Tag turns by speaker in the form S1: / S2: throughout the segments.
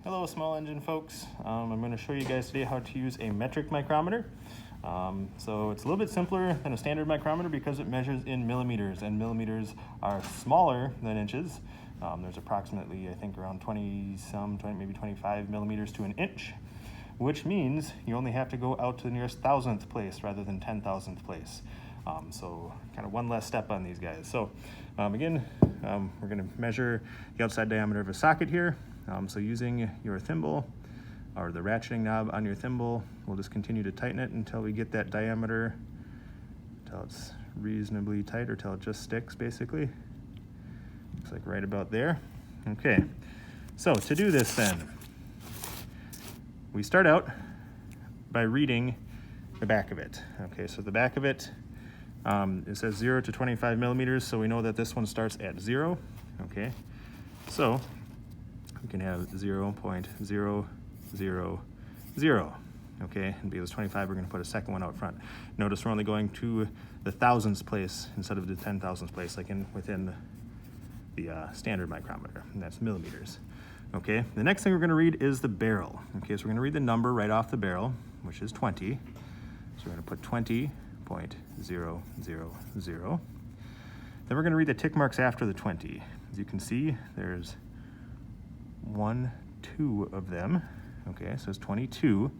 S1: Hello small engine folks. I'm going to show you guys today how to use a metric micrometer. So it's a little bit simpler than a standard micrometer because it measures in millimeters, and millimeters are smaller than inches. There's approximately, I think, around 20, maybe 25 millimeters to an inch, which means you only have to go out to the nearest thousandth place rather than 10,000th place. So kind of one less step on these guys. So again, we're going to measure the outside diameter of a socket here. So using your thimble or the ratcheting knob on your thimble, we'll just continue to tighten it until we get that diameter, until it's reasonably tight or till it just sticks basically. Looks like right about there. Okay, so to do this then, we start out by reading the back of it. Okay, so the back of it, it says 0 to 25 millimeters, so we know that this one starts at 0. Okay, so we can have 0.000. Okay, and because it's 25, we're going to put a second one out front. Notice we're only going to the thousandths place instead of the 10,000th place, like within the standard micrometer, and that's millimeters. Okay, the next thing we're going to read is the barrel. Okay, so we're going to read the number right off the barrel, which is 20. So we're going to put 20.000. Then we're going to read the tick marks after the 20. As you can see, there's 1, 2 of them. Okay, so it's 22.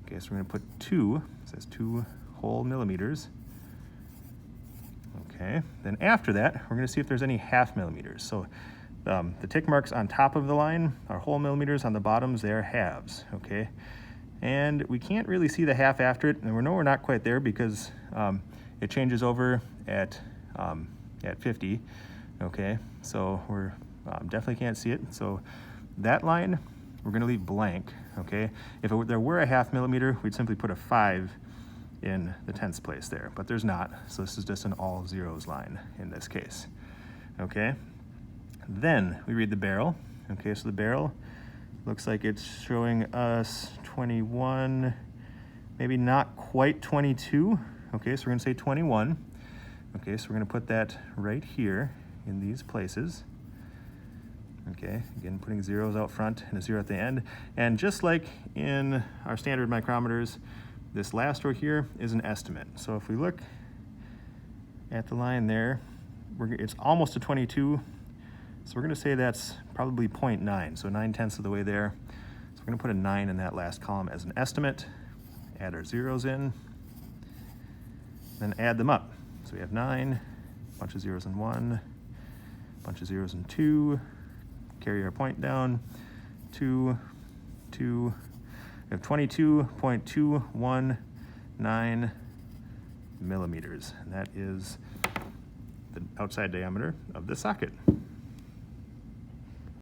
S1: Okay, so we're going to put 2. It says 2 whole millimeters. Okay, then after that, we're going to see if there's any half millimeters. So the tick marks on top of the line are whole millimeters. On the bottoms, they're halves. Okay, and we can't really see the half after it, and we know we're not quite there because it changes over at 50. Okay, so we're definitely can't see it. So that line we're going to leave blank. Okay, if there were a half millimeter, we'd simply put a 5 in the tenths place there, but there's not, so this is just an all zeros line in this case. Okay, then we read the barrel. Okay, so the barrel looks like it's showing us 21, maybe not quite 22. Okay, so we're going to say 21. Okay, so we're going to put that right here in these places. Okay, again, putting zeros out front and a 0 at the end. And just like in our standard micrometers, this last row here is an estimate. So if we look at the line there, it's almost a 22. So we're going to say that's probably 0.9, so 9/10 of the way there. So we're going to put a 9 in that last column as an estimate, add our zeros in, then add them up. So we have 9, a bunch of zeros in 1, a bunch of zeros in 2, carry our point down, 2, 2, we have 22.219 millimeters, and that is the outside diameter of the socket.